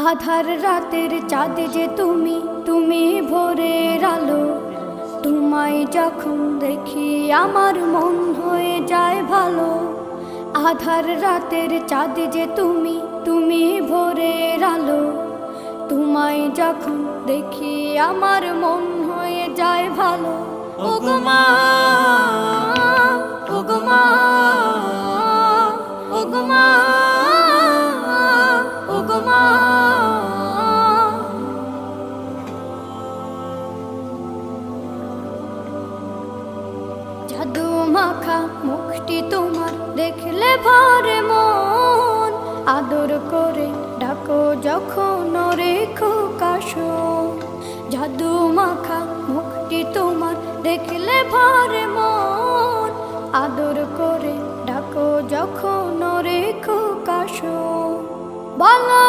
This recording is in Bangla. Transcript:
আধার রাতের চাঁদ যে তুমি, তুমি ভোরের আলো। তোমায় যখন দেখি আমার মন হয়ে যায় ভালো। আধার রাতের চাঁদ যে তুমি, তুমি ভোরের আলো। তোমায় যখন দেখি আমার মন হয়ে যায় ভালো। ওগো মা, ওগো মা, ওগো মা, ওগো মা। জাদু মাখা মুখটি তোমার দেখলে ভরে মন। আদর করে ডাকো যখন রেখো কাশন। জাদু মাখা মুখটি তোমার দেখলে ভরে মন। আদর করে ডাকো যখন রেখো কাশন। বলো